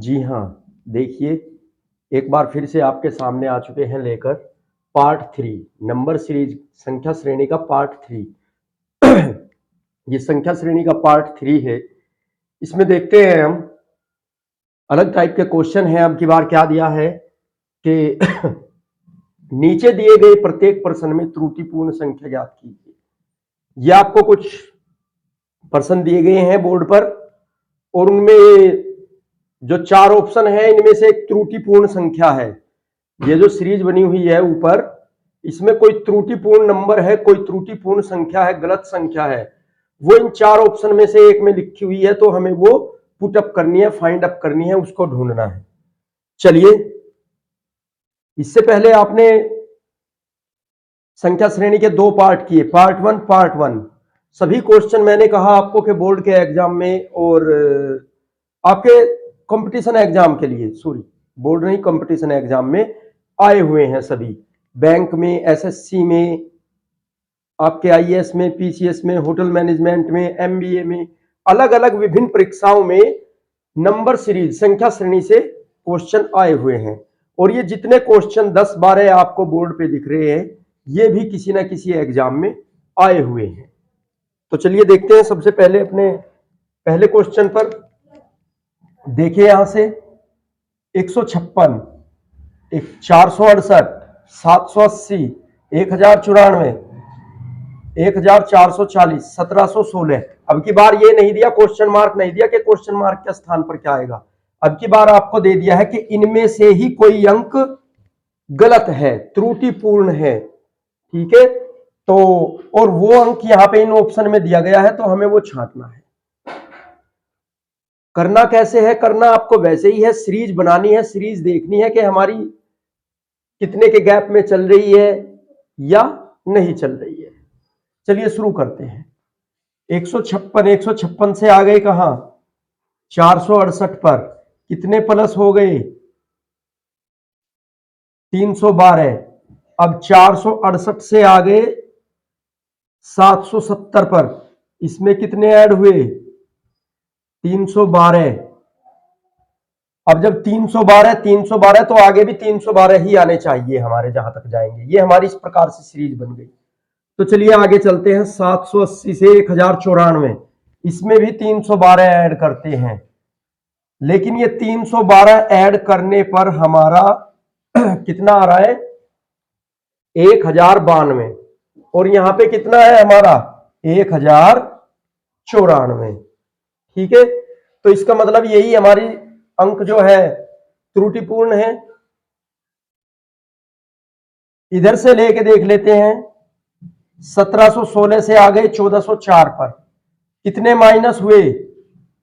जी हाँ, देखिए एक बार फिर से आपके सामने आ चुके हैं लेकर पार्ट 3 नंबर सीरीज संख्या श्रेणी का पार्ट 3। ये संख्या श्रेणी का पार्ट 3 है। इसमें देखते हैं हम अलग टाइप के क्वेश्चन है। अब की बार क्या दिया है कि नीचे दिए गए प्रत्येक प्रश्न में त्रुटिपूर्ण संख्या ज्ञात कीजिए। ये आपको कुछ प्रश्न दिए गए हैं बोर्ड पर और उनमें जो 4 ऑप्शन है इनमें से एक त्रुटिपूर्ण संख्या है। ये जो सीरीज बनी हुई है ऊपर, इसमें कोई त्रुटिपूर्ण नंबर है, कोई त्रुटिपूर्ण संख्या है, गलत संख्या है, वो इन 4 ऑप्शन में से एक में लिखी हुई है, तो हमें वो पुट अप करनी है, फाइंड अप करनी है, उसको ढूंढना है। चलिए, इससे पहले आपने संख्या श्रेणी के 2 पार्ट किए, पार्ट 1 पार्ट 1। सभी क्वेश्चन मैंने कहा आपको कि बोर्ड के एग्जाम में और आपके कंपटीशन एग्जाम के लिए, सॉरी बोर्ड नहीं, कंपटीशन एग्जाम में आए हुए हैं सभी। बैंक में, एसएससी में, आपके आईएएस में, पीसीएस में, होटल मैनेजमेंट में, एमबीए में, अलग अलग विभिन्न परीक्षाओं में नंबर सीरीज संख्या श्रेणी से क्वेश्चन आए हुए हैं। और ये जितने क्वेश्चन 10-12 आपको बोर्ड पे दिख रहे हैं, ये भी किसी ना किसी एग्जाम में आए हुए हैं। तो चलिए देखते हैं सबसे पहले अपने पहले क्वेश्चन पर। देखिए यहां से 156, 468, 780, 1094, 1440, 1716। अब की बार ये नहीं दिया, क्वेश्चन मार्क नहीं दिया कि क्वेश्चन मार्क के स्थान पर क्या आएगा। अब की बार आपको दे दिया है कि इनमें से ही कोई अंक गलत है, त्रुटिपूर्ण है। ठीक है, तो और वो अंक यहां पे इन ऑप्शन में दिया गया है, तो हमें वो छांटना है। करना कैसे है? करना आपको वैसे ही है, सीरीज बनानी है, सीरीज देखनी है कि हमारी कितने के गैप में चल रही है या नहीं चल रही है। चलिए शुरू करते हैं। 156 से आ गए कहां? 468 पर। कितने प्लस हो गए? 312। अब 468 से आ गए 770 पर। इसमें कितने ऐड हुए? 312। अब जब 312 तो आगे भी 312 ही आने चाहिए हमारे, जहां तक जाएंगे। ये हमारी इस प्रकार से सीरीज बन गई। तो चलिए आगे चलते हैं। 780 से 1094, इसमें भी 312 ऐड करते हैं। लेकिन ये 312 ऐड करने पर हमारा कितना आ रहा है? 1092। और यहां पे कितना है हमारा? 1094। ठीक है, तो इसका मतलब यही हमारी अंक जो है त्रुटिपूर्ण है। इधर से लेके देख लेते हैं। 1716 से आ गए 1404 पर। कितने माइनस हुए?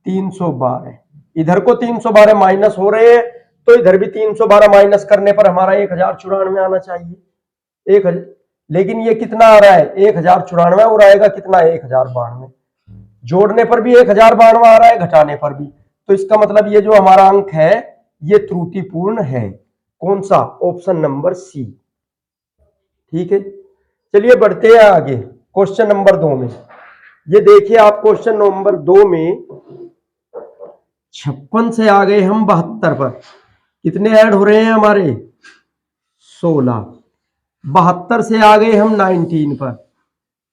312। इधर को 312 माइनस हो रहे हैं, तो इधर भी 312 माइनस करने पर हमारा 1094 आना चाहिए। 1000, लेकिन ये कितना आ रहा है? 1094 और आएगा कितना? 1092। जोड़ने पर भी 1092 आ रहा है, घटाने पर भी। तो इसका मतलब ये जो हमारा अंक है ये त्रुटिपूर्ण है। कौन सा? Option number C. ठीक है, चलिए बढ़ते हैं आगे क्वेश्चन नंबर 2 में। ये देखिए आप, क्वेश्चन नंबर 2 में 56 से आ गए हम 72 पर। कितने ऐड हो रहे हैं हमारे? 16। 72 से आ गए हम 19 पर।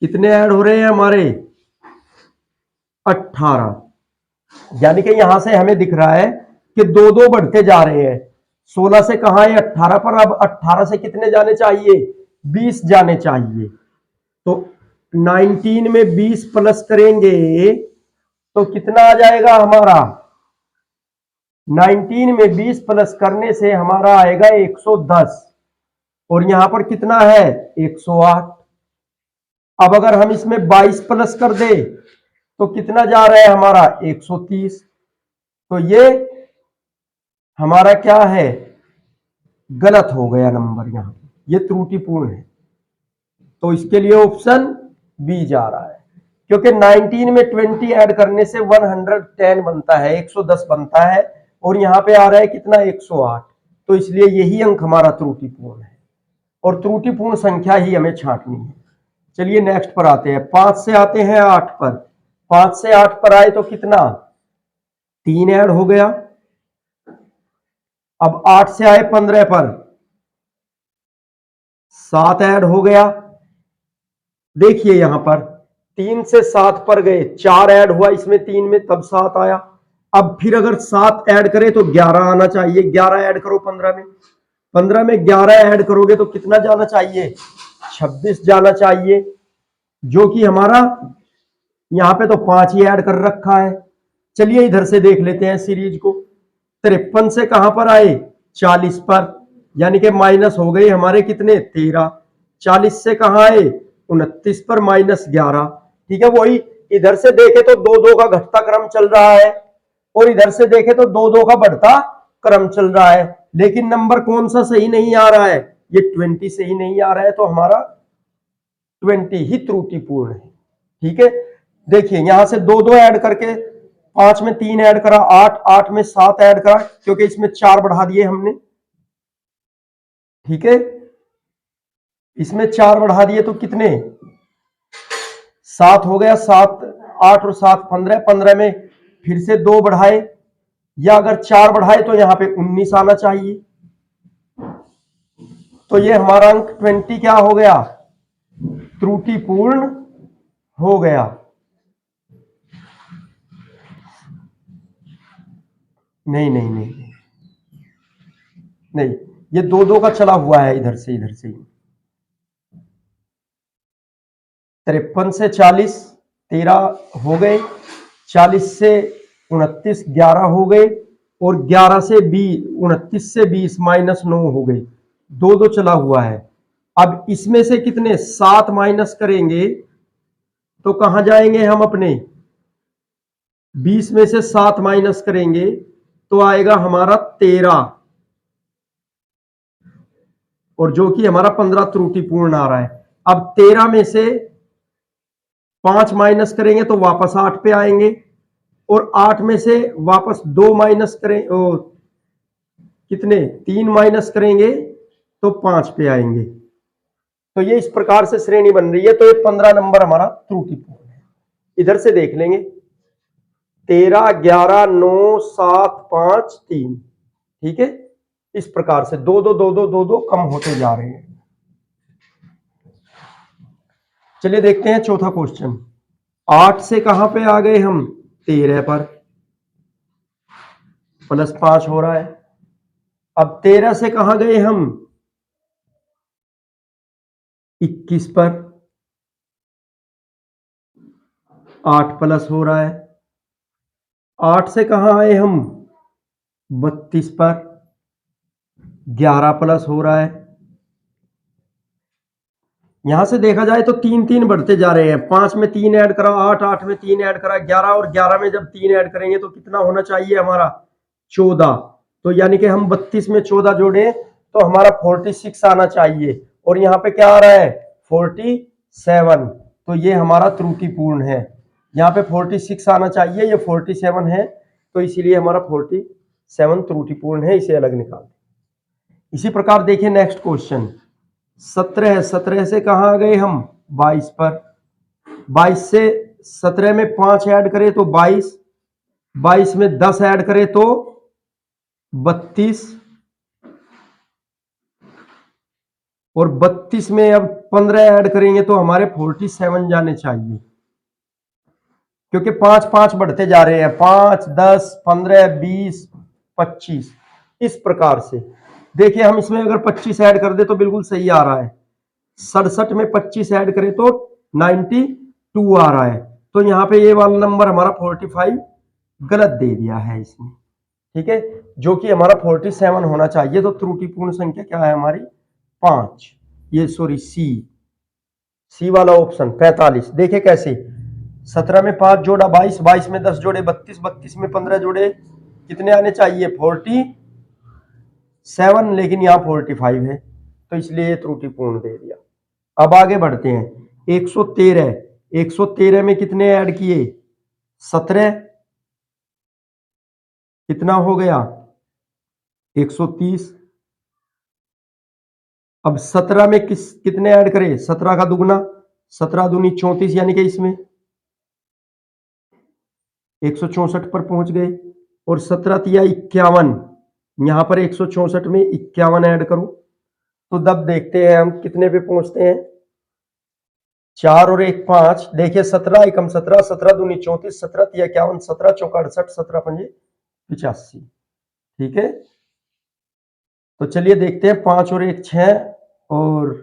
कितने ऐड हो रहे हैं हमारे? 18। यानी कि यहां से हमें दिख रहा है कि दो दो बढ़ते जा रहे हैं। 16 से कहां है? 18 पर। अब 18 से कितने जाने चाहिए? 20 जाने चाहिए। तो 19 में 20 प्लस करेंगे तो कितना आ जाएगा हमारा? 19 में 20 प्लस करने से हमारा आएगा 110। और यहां पर कितना है? 108। अब अगर हम इसमें 22 प्लस कर दे तो कितना जा रहा है हमारा? 130। तो ये हमारा क्या है? गलत हो गया नंबर, यहां ये त्रुटिपूर्ण है। तो इसके लिए ऑप्शन बी जा रहा है, क्योंकि 19 में 20 ऐड करने से 110 बनता है, 110 बनता है। और यहां पे आ रहा है कितना? 108। तो इसलिए यही अंक हमारा त्रुटिपूर्ण है और त्रुटिपूर्ण संख्या ही हमें छांटनी है। चलिए नेक्स्ट पर आते हैं। 5 से आते हैं 8 पर। 5 से 8 पर आए तो कितना? 3 ऐड हो गया। अब 8 से आए 15 पर 7 ऐड हो गया। देखिए यहां पर 3 से 7 पर गए, 4 ऐड हुआ इसमें 3 में, तब 7 आया। अब फिर अगर 7 ऐड करें तो 11 आना चाहिए। 11 ऐड करो 15 में, 15 में 11 ऐड करोगे तो कितना जाना चाहिए? 26 जाना चाहिए, जो कि हमारा यहां पे तो 5 ही ऐड कर रखा है। चलिए इधर से देख लेते हैं सीरीज को। 53 से कहां पर आए? 40 पर, यानी कि माइनस हो गए हमारे कितने? 13। 40 से कहां आए? 29 पर -11। ठीक है, वही इधर से देखे तो 2-2 का घटता क्रम चल रहा है और इधर से देखे तो 2-2 का बढ़ता क्रम चल रहा है, लेकिन नंबर कौन सा सही नहीं आ रहा है? ये 20 सही नहीं आ रहा है, तो हमारा 20 ही त्रुटिपूर्ण है। ठीक है, देखिए यहां से 2-2 ऐड करके 5 में 3 ऐड करा, 8, 8 में 7 ऐड करा, क्योंकि इसमें 4 बढ़ा दिए हमने। ठीक है, इसमें 4 बढ़ा दिए तो कितने? 7 हो गया। 7, 8 और 7 15, 15 में फिर से 2 बढ़ाए, या अगर 4 बढ़ाए तो यहां पे 19 आना चाहिए। तो ये हमारा अंक 20 क्या हो गया? त्रुटिपूर्ण हो गया। नहीं नहीं नहीं नहीं, ये 2-2 का चला हुआ है इधर से इधर से। 53 से 40 13 हो गए, 40 से 29 11 हो गए, और 11 से 20 29 से 20 -9 हो गए। 2-2 चला हुआ है। अब इसमें से कितने? 7 माइनस करेंगे तो कहां जाएंगे हम अपने? 20 में से 7 माइनस करेंगे तो आएगा हमारा 13, और जो कि हमारा 15 त्रुटिपूर्ण आ रहा है। अब 13 में से 5 माइनस करेंगे तो वापस 8 पे आएंगे, और 8 में से वापस 2 माइनस करें, कितने? 3 माइनस करेंगे तो 5 पे आएंगे। तो ये इस प्रकार से श्रेणी बन रही है। तो ये 15 नंबर हमारा त्रुटिपूर्ण है। इधर से देख लेंगे, 13, 11, 9, 7, 5, 3। ठीक है, इस प्रकार से 2-2 2-2 2-2 कम होते जा रहे हैं। चलिए देखते हैं चौथा क्वेश्चन। 8 से कहां पे आ गए हम? 13 पर, +5 हो रहा है। अब 13 से कहां गए हम? 21 पर, 8 प्लस हो रहा है। 8 से कहां आए हम? 32 पर, 11 प्लस हो रहा है। यहां से देखा जाए तो 3-3 बढ़ते जा रहे हैं। 5 में 3 ऐड करा, 8, 8 में 3 ऐड करा, 11, और 11 में जब 3 ऐड करेंगे तो कितना होना चाहिए हमारा? 14। तो यानी कि हम 32 में 14 जोड़े तो हमारा 46 आना चाहिए, और यहाँ पे क्या आ रहा है? 47। तो ये हमारा त्रुटिपूर्ण है। यहाँ पे 46 आना चाहिए, ये 47 है, तो इसीलिए हमारा 47 त्रुटिपूर्ण है। इसे अलग निकाल। इसी प्रकार देखिए नेक्स्ट क्वेश्चन। 17 से कहां आ गए हम? 22 पर। 22 से 17 में 5 ऐड करें तो 22, 22 में 10 ऐड करें तो 32, और 32 में अब 15 ऐड करेंगे तो हमारे 47 जाने चाहिए, क्योंकि 5-5 बढ़ते जा रहे हैं। 5, 10, 15, 20, 25, इस प्रकार से। देखिए हम इसमें अगर 25 ऐड कर दे तो बिल्कुल सही आ रहा है। 67 में 25 ऐड करें तो 92 आ रहा है। तो यहाँ पे ये वाला नंबर हमारा 45 गलत दे दिया है इसने। ठीक है, जो कि हमारा 47 होना चाहिए। तो त्रुटिपूर्ण संख्या क्या है हमारी? 5। ये सॉरी, सी वाला ऑप्शन 45। देखिए कैसे, 17 में 5 जोड़ा 22, 22 में 10 जोड़े 32, 32 में 15 जोड़े, कितने आने चाहिए? 47, लेकिन यहाँ 45 है, तो इसलिए ये त्रुटिपूर्ण दे दिया। अब आगे बढ़ते हैं। 113, 113 में कितने ऐड किए? 17, कितना हो गया? 130। अब 17 में कितने ऐड करें? 17 का दुगना, 17 दूनी 34, यानी कि इसमें 164 पर पहुंच गए, और 17 तिया 51, यहां पर 164 में 51 ऐड करूं तो तब देखते हैं हम कितने पे पहुंचते हैं। 4 और 1 5, देखिए 17 एकम 17, 17 दूनी 34, 17 तिया 51, 17 चौका 68, 17 पंजे 85। ठीक है, तो चलिए देखते हैं 5 और 1 6 और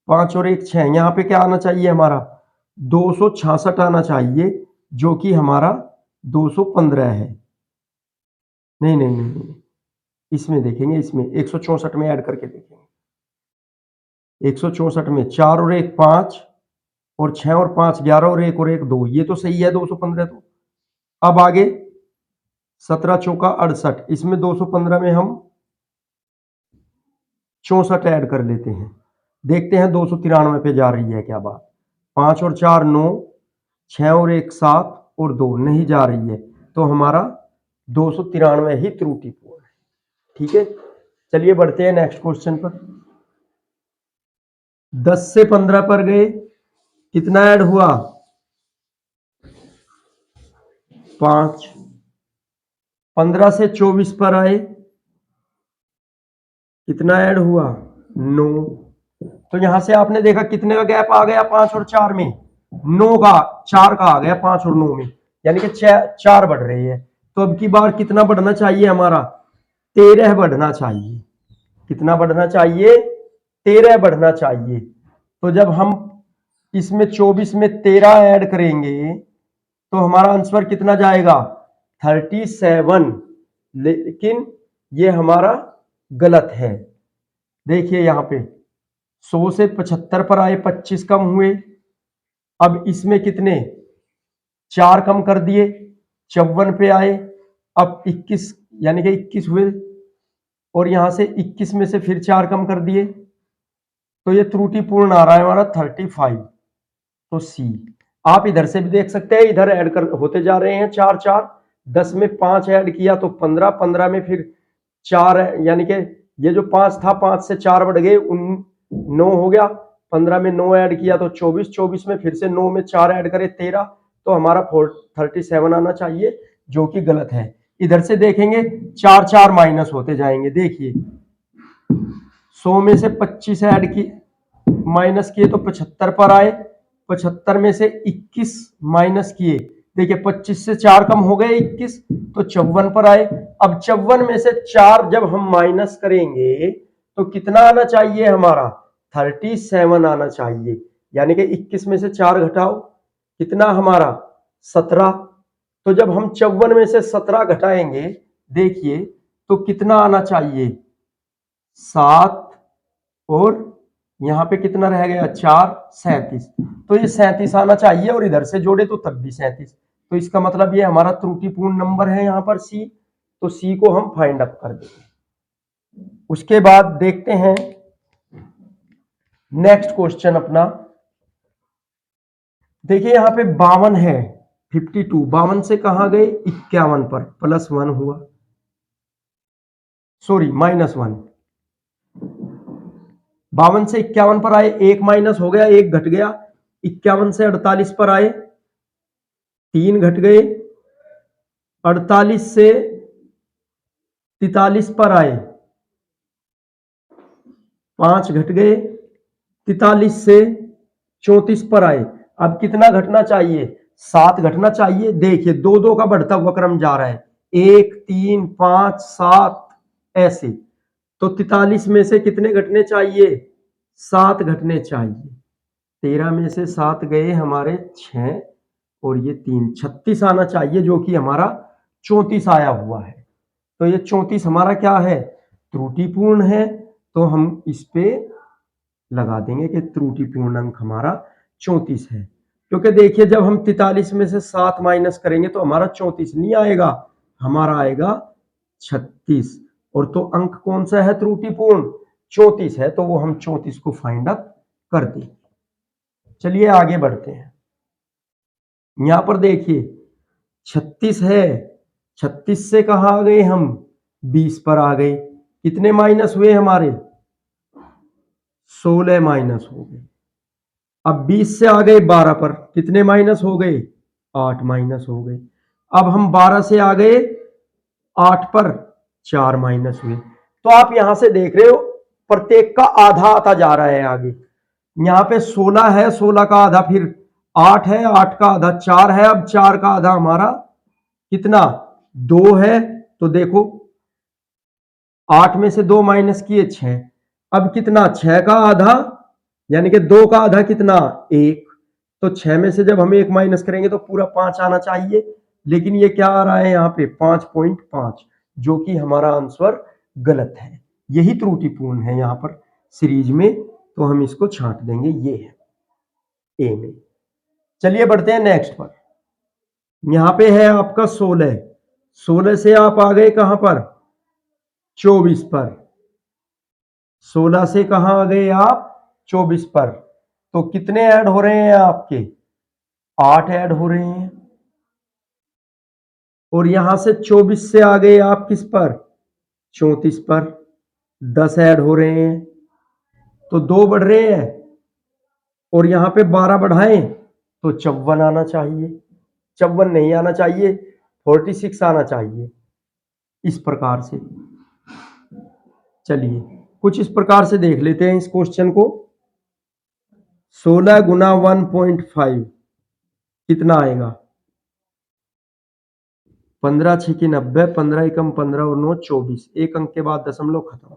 5 और 1 6, यहां पे क्या आना चाहिए हमारा 266 आना चाहिए, जो कि हमारा 215 है। नहीं नहीं नहीं नहीं, इसमें देखेंगे, इसमें 164 में ऐड करके देखेंगे। 164 में 4 और 1 5 और 6 और 5 11 और 1 और 1 2, ये तो सही है 215। तो अब आगे 17 चौका 68, इसमें 215 में हम 64 ऐड कर लेते हैं, देखते हैं 293 पे जा रही है क्या बात। 5 और 4 9, 6 और 1 7 और 2 नहीं जा रही है, तो हमारा 293 ही त्रुटिपूर्ण है। ठीक है, चलिए बढ़ते हैं नेक्स्ट क्वेश्चन पर। 10 से 15 पर गए, कितना ऐड हुआ 5। 15 से 24 पर आए, कितना ऐड हुआ 9। तो यहां से आपने देखा कितने का गैप आ गया 5 और 4 में, 9 का, 4 का आ गया 5 और 9 में, यानी कि 4 बढ़ रही है। तो अब की बार कितना बढ़ना चाहिए हमारा 13 बढ़ना चाहिए। कितना बढ़ना चाहिए 13 बढ़ना चाहिए। तो जब हम इसमें 24 में 13 ऐड करेंगे तो हमारा आंसर कितना जाएगा 37। लेकिन ये हमारा गलत है। देखिए यहां पे 100 से 75 पर आए, 25 कम हुए। अब इसमें कितने 4 कम कर दिए, 54 पे आए, अब 21 यानी कि 21 हुए, और यहां से 21 में से फिर 4 कम कर दिए, तो ये त्रुटिपूर्ण आ रहा है हमारा 35। तो सी। आप इधर से भी देख सकते हैं, इधर ऐड कर होते जा रहे हैं 4 4, 10 में 5 ऐड किया तो 15, 15 में फिर 4, यानी कि ये जो 5 था 5 से 4 बढ़ गए 9 हो गया, 15 में 9 ऐड किया तो 24, 24 में फिर से 9 में 4 ऐड करे 13, तो हमारा 37 आना चाहिए, जो कि गलत है। इधर से देखेंगे 4 4 माइनस होते जाएंगे। देखिए 100 में से 25 ऐड की माइनस किए तो 75 पर आए, 75 में से 21 माइनस किए, देखिए 25 से 4 कम हो गए 21, तो 54 पर आए। अब 54 में से 4 जब हम माइनस करेंगे तो कितना आना चाहिए हमारा 37 आना चाहिए, यानी कि 21 में से 4 घटाओ, कितना हमारा 17। तो जब हम 54 में से 17 घटाएंगे, देखिए तो कितना आना चाहिए 7, और यहां पे कितना रह गया 4, 37। तो ये 37 आना चाहिए, और इधर से जोड़े तो तब भी 37। तो इसका मतलब ये हमारा त्रुटिपूर्ण नंबर है यहां पर सी। तो सी को हम फाइंड अप कर देंगे। उसके बाद देखते हैं नेक्स्ट क्वेश्चन अपना। देखिए यहां पे 52 है, 52, 52 से कहां गए 51 पर, +1 हुआ, सॉरी -1। 52 से 51 पर आए, 1 माइनस हो गया, 1 घट गया, 51 से 48 पर आए, 3 घट गए, 48 से 43 पर आए, 5 घट गए, 43 से 34 पर आए। अब कितना घटना चाहिए 7 घटना चाहिए। देखिए 2 2 का बढ़ता हुआ क्रम जा रहा है, 1 3 5 7 ऐसे। तो 43 में से कितने घटने चाहिए 7 घटने चाहिए। 13 में से 7 गए हमारे 6, और ये 3, 36 आना चाहिए, जो कि हमारा 34 आया हुआ है। तो ये 34 हमारा क्या है त्रुटिपूर्ण है। तो हम इस पे लगा देंगे कि त्रुटिपूर्ण अंक हमारा 34 है। क्योंकि देखिए जब हम 43 में से 7 माइनस करेंगे तो हमारा 34 नहीं आएगा, हमारा आएगा 36। और तो अंक कौन सा है त्रुटिपूर्ण 34 है, तो वो हम 34 को फाइंड अप कर देंगे। चलिए आगे बढ़ते हैं। यहां पर देखिए 36 है, 36 से कहां आ गए हम 20 पर आ गए, कितने माइनस हुए हमारे 16 माइनस हो गए। अब 20 से आ गए 12 पर, कितने माइनस हो गए 8 माइनस हो गए। अब हम 12 से आ गए 8 पर, 4 माइनस हुए। तो आप यहां से देख रहे हो प्रत्येक का आधा आता जा रहा है आगे। यहाँ पे 16 है, 16 का आधा फिर 8 है, 8 का आधा 4 है। अब 4 का आधा हमारा कितना 2 है। तो देखो 8 में से 2 माइनस किए 6। अब कितना 6 का आधा यानी कि 2 का आधा कितना 1। तो 6 में से जब हम 1 माइनस करेंगे तो पूरा 5 आना चाहिए, लेकिन ये क्या आ रहा है यहाँ पे 5.5, जो कि हमारा आंसर गलत है। यही त्रुटिपूर्ण है यहाँ पर सीरीज में, तो हम इसको छांट देंगे, ये है ए में। चलिए बढ़ते हैं नेक्स्ट पर। यहां पे है आपका 16, 16 से आप आ गए कहां पर 24 पर। 16 से कहां आ गए आप 24 पर। तो कितने ऐड हो रहे हैं आपके 8 ऐड हो रहे हैं। और यहां से 24 से आ गए आप किस पर 34 पर, 10 ऐड हो रहे हैं। तो 2 बढ़ रहे हैं और यहां पे 12 बढ़ाएं तो 54 आना चाहिए। 54 नहीं आना चाहिए, 46 आना चाहिए। इस प्रकार से चलिए कुछ इस प्रकार से देख लेते हैं इस क्वेश्चन को। 16 गुना 1.5 कितना आएगा 15 6 की 90, 15 एकम 15 और 9 24, एक अंक के बाद दशमलव खत्म।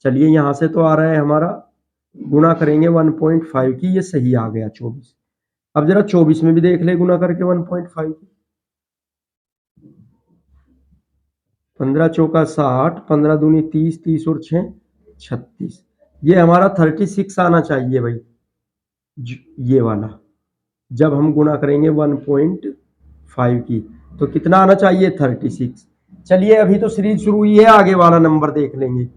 चलिए यहां से तो आ रहा है हमारा, गुणा करेंगे 1.5 की, ये सही आ गया 24। अब जरा 24 में भी देख ले गुणा करके 1.5 की। 15 चौका 60, 15 दूनी 30, 30 और 6 36। ये हमारा 36 आना चाहिए भाई, ये वाला। जब हम गुणा करेंगे 1.5 की तो कितना आना चाहिए 36। चलिए अभी तो सीरीज शुरू हुई है, आगे वाला नंबर देख लेंगे।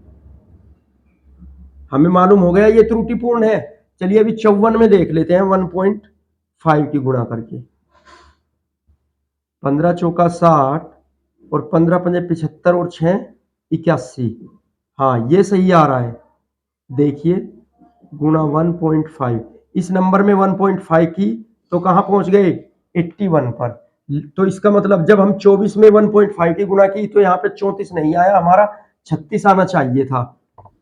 हमें मालूम हो गया ये त्रुटिपूर्ण है। चलिए अभी 54 में देख लेते हैं 1.5 की गुणा करके। 15 चौका 60 और 15 पंजे 75 और 6 81। हाँ ये सही आ रहा है। देखिए गुणा 1.5, इस नंबर में 1.5 की तो कहां पहुंच गए 81 पर। तो इसका मतलब जब हम 24 में 1.5 की गुणा की तो यहाँ पे 34 नहीं आया, हमारा 36 आना चाहिए था,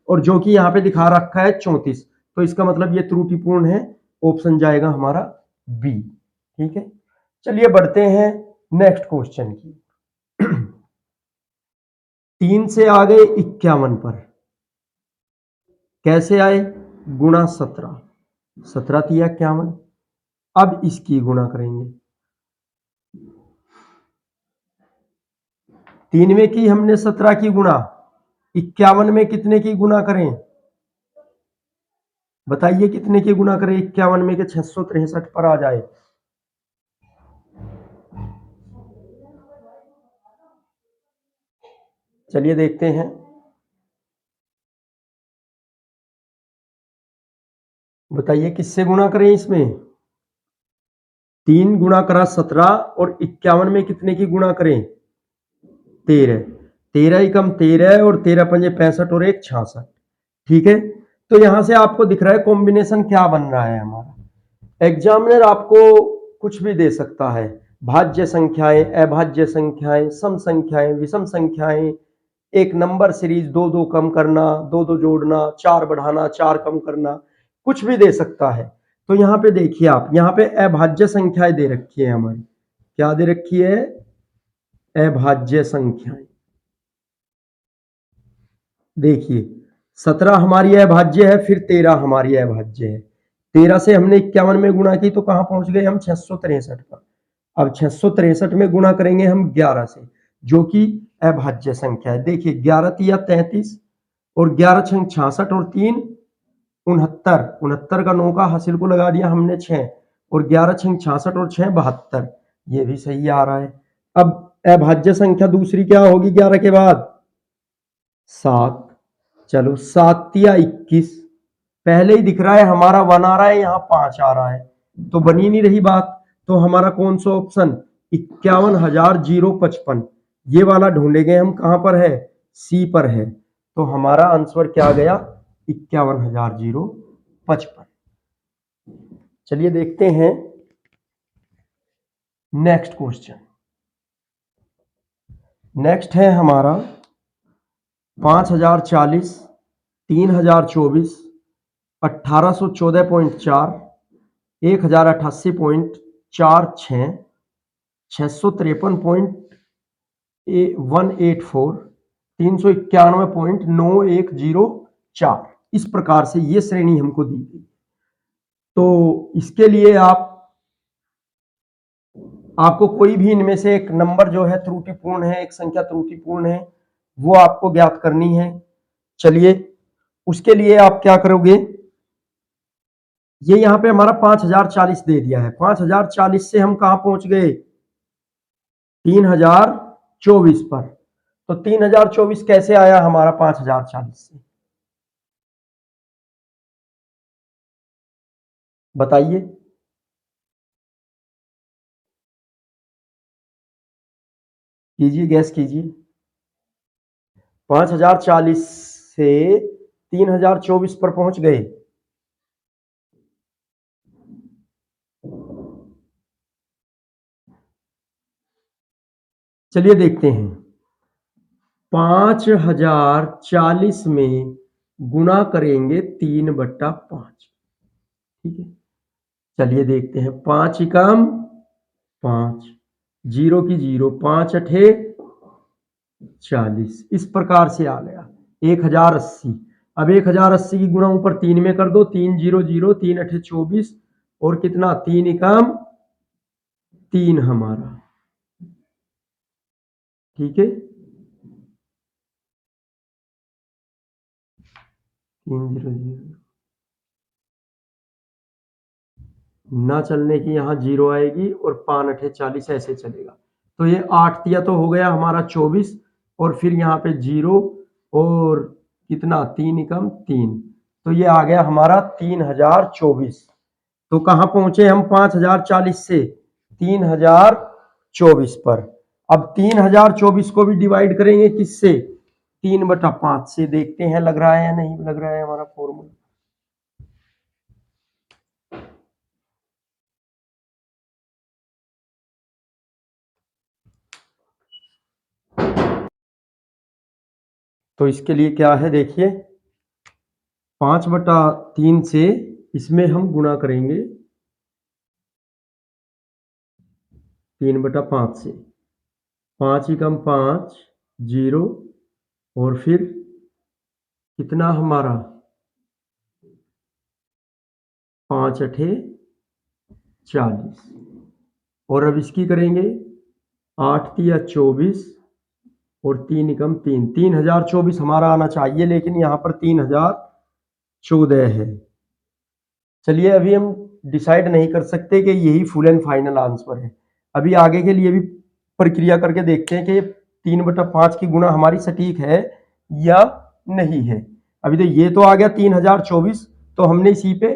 और जो कि यहाँ पे दिखा रखा है 34। तो इसका मतलब ये त्रुटिपूर्ण है, ऑप्शन जाएगा हमारा बी। ठीक है, चलिए बढ़ते हैं नेक्स्ट क्वेश्चन की। 3 से आ गए 51 पर, कैसे आए गुणा 17, 17 तिया 51। अब इसकी गुणा करेंगे। 3 में की हमने 17 की गुणा, 51 में कितने की गुणा करें बताइए, कितने की गुणा करें 51 में के 663 पर आ जाए। चलिए देखते हैं। बताइए किससे गुणा करें इसमें। 3 गुणा करा 17 और 51 में कितने की गुणा करें 13, 13 ही कम 13 और 13 पंजे 65 और 1 66। ठीक है, तो यहां से आपको दिख रहा है कॉम्बिनेशन क्या बन रहा है हमारा। एग्जामिनर आपको कुछ भी दे सकता है, भाज्य संख्याएं, अभाज्य संख्याएं, सम संख्याएं, विषम संख्याएं, एक नंबर सीरीज, दो दो कम करना, दो दो जोड़ना, 4 बढ़ाना, 4 कम करना, कुछ भी दे सकता है। तो यहाँ पे देखिए आप, यहाँ पे अभाज्य संख्याएं दे रखी है हमारी, क्या दे रखी है अभाज्य संख्याएं। देखिए 17 हमारी अभाज्य है, फिर 13 हमारी अभाज्य है। 13 से हमने 51 में गुणा की तो कहां पहुंच गए हम 663 पर। अब 663 में गुणा करेंगे हम 11 से, जो कि अभाज्य संख्या है। देखिए 11 तिया 33 और 11 छंग 66 और 3 69, 69 का 9 का हासिल को लगा दिया हमने 6, और 11 छंग 66 और 6 72, ये भी सही आ रहा है। अब अभाज्य संख्या दूसरी क्या होगी 11 के बाद 7। चलो 7 तिया 21, पहले ही दिख रहा है हमारा 1 आ रहा है, यहाँ 5 आ रहा है, तो बनी नहीं रही बात। तो हमारा कौन सा ऑप्शन 51,055, ये वाला ढूंढेंगे हम, कहां पर है सी पर है। तो हमारा आंसर क्या गया 51,055। चलिए देखते हैं नेक्स्ट क्वेश्चन। नेक्स्ट है हमारा 5040, 3024, 1814.4, 1088.46, 653.184, 391.9104, इस प्रकार से ये श्रेणी हमको दी गई। तो इसके लिए आपको कोई भी इनमें से एक नंबर जो है त्रुटिपूर्ण है, एक संख्या त्रुटिपूर्ण है, वो आपको ज्ञात करनी है। चलिए, उसके लिए आप क्या करोगे, ये यहां पे हमारा 5040 दे दिया है। 5040 से हम कहां पहुंच गए, 3024 पर। तो 3024 कैसे आया हमारा 5040 से, बताइए। कीजिए, गैस कीजिए। 5040 से 3024 पर पहुंच गए। चलिए देखते हैं, 5040 में गुना करेंगे 3/5, ठीक है। चलिए देखते हैं, 5 एकम 5, 0 की 0, 5 अठे 40, इस प्रकार से आ गया 1080। अब 1080 की गुणा ऊपर 3 में कर दो, 3 0 0, 3 अठे 24, और कितना, 3 एकम 3 हमारा, ठीक है। 3 0 0 ना चलने की यहाँ 0 आएगी, और 5 अठे 40 ऐसे चलेगा। तो ये 8 तिया तो हो गया हमारा 24, और फिर यहाँ पे 0, और कितना, 3 एकम 3, तो ये आ गया हमारा 3024। तो कहां पहुंचे हम 5040 से, 3024 पर। अब 3024 को भी डिवाइड करेंगे किससे, 3/5 से। देखते हैं लग रहा है या नहीं लग रहा है हमारा फॉर्मूला। तो इसके लिए क्या है, देखिए, 5/3 से इसमें हम गुणा करेंगे 3/5 से। 5 एकम 5, 0, और फिर कितना हमारा, 5 अठे 40, और अब इसकी करेंगे 8 तिया 24, और 3 एकम 3, 3024 हमारा आना चाहिए, लेकिन यहाँ पर 3014 है। चलिए, अभी हम डिसाइड नहीं कर सकते कि यही फुल एंड फाइनल आंसर है। अभी आगे के लिए भी प्रक्रिया करके देखते हैं कि 3/5 की गुणा हमारी सटीक है या नहीं है। अभी तो ये तो आ गया 3024, तो हमने इसी पे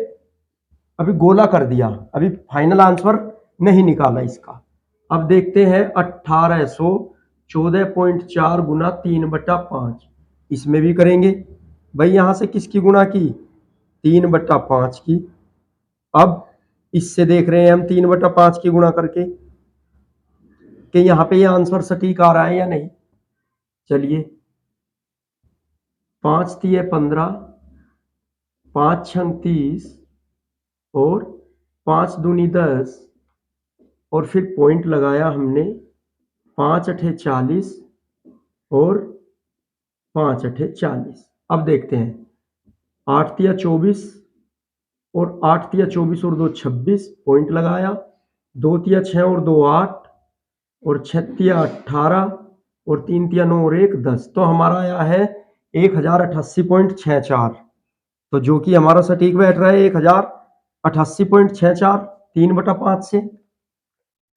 अभी गोला कर दिया, अभी फाइनल आंसर नहीं निकाला इसका। अब देखते हैं 1814.4 गुना 3/5, इसमें भी करेंगे भाई। यहां से किसकी गुणा की, 3/5 की। अब इससे देख रहे हैं हम 3/5 की गुणा करके कि यहाँ पे ये आंसर सटीक आ रहा है या नहीं। चलिए, 5 तिये 15, 5 छंग 30, और 5 दूनी 10, और फिर पॉइंट लगाया हमने, 5 अठे 40, और 5 अठे 40। अब देखते हैं, 8 तिया 24, और 8 तिया 24 और 2 26, पॉइंट लगाया, 2 तिया 6 और 2 8, और 6 तिया 18, और 3 तिया 9 और 1 10। तो हमारा आया है 1088.64, तो जो कि हमारा सटीक बैठ रहा है 1088.64 3/5 से।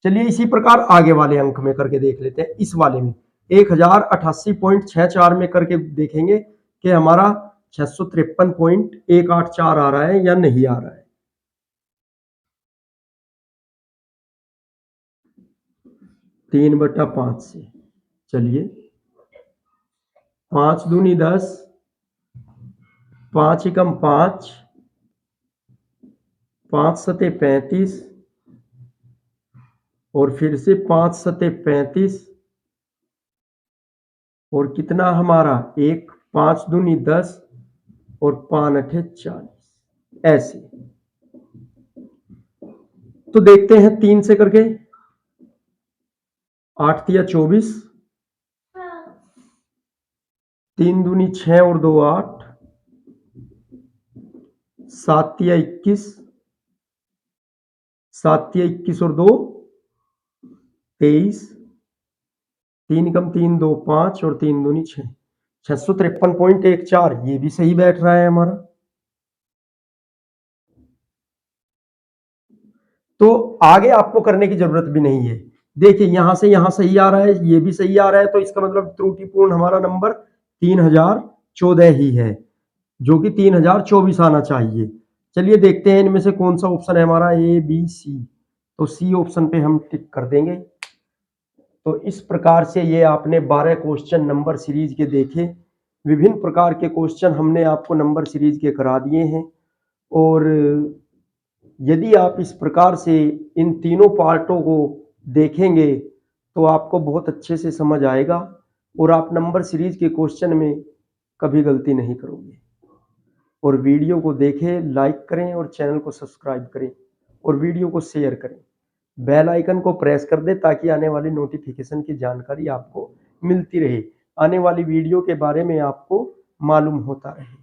चलिए, इसी प्रकार आगे वाले अंक में करके देख लेते हैं। इस वाले में 1088.64 में करके देखेंगे कि हमारा 653.184 आ रहा है या नहीं आ रहा है। 3/5 से। चलिए, 5 दूनी 10, 5 एकम 5, 5 सते 35, और फिर से 5 सते 35, और कितना हमारा 1, 5 दूनी 10 और 5 अठे 40, ऐसे। तो देखते हैं 3 से करके। 8 तिया 24, 3 दूनी 6 और 2 8, 7 तिया 21, 7 तिया 21 और 2 23, 3 कम 3 2 5 और 3 दूनी 6, 653.14। ये भी सही बैठ रहा है हमारा। तो आगे आपको करने की जरूरत भी नहीं है। देखिए यहां से यहां सही आ रहा है, ये भी सही आ रहा है, तो इसका मतलब त्रुटिपूर्ण हमारा नंबर 3014 ही है, जो कि 3024 आना चाहिए। चलिए देखते हैं इनमें से कौन सा ऑप्शन है हमारा, ए बी सी। तो सी ऑप्शन पे हम टिक कर देंगे। तो इस प्रकार से ये आपने 12 क्वेश्चन नंबर सीरीज के देखे। विभिन्न प्रकार के क्वेश्चन हमने आपको नंबर सीरीज के करा दिए हैं। और यदि आप इस प्रकार से इन तीनों पार्टों को देखेंगे तो आपको बहुत अच्छे से समझ आएगा और आप नंबर सीरीज के क्वेश्चन में कभी गलती नहीं करोगे। और वीडियो को देखें, लाइक करें और चैनल को सब्सक्राइब करें और वीडियो को शेयर करें। बेल आइकन को प्रेस कर दें ताकि आने वाली नोटिफिकेशन की जानकारी आपको मिलती रहे, आने वाली वीडियो के बारे में आपको मालूम होता रहे।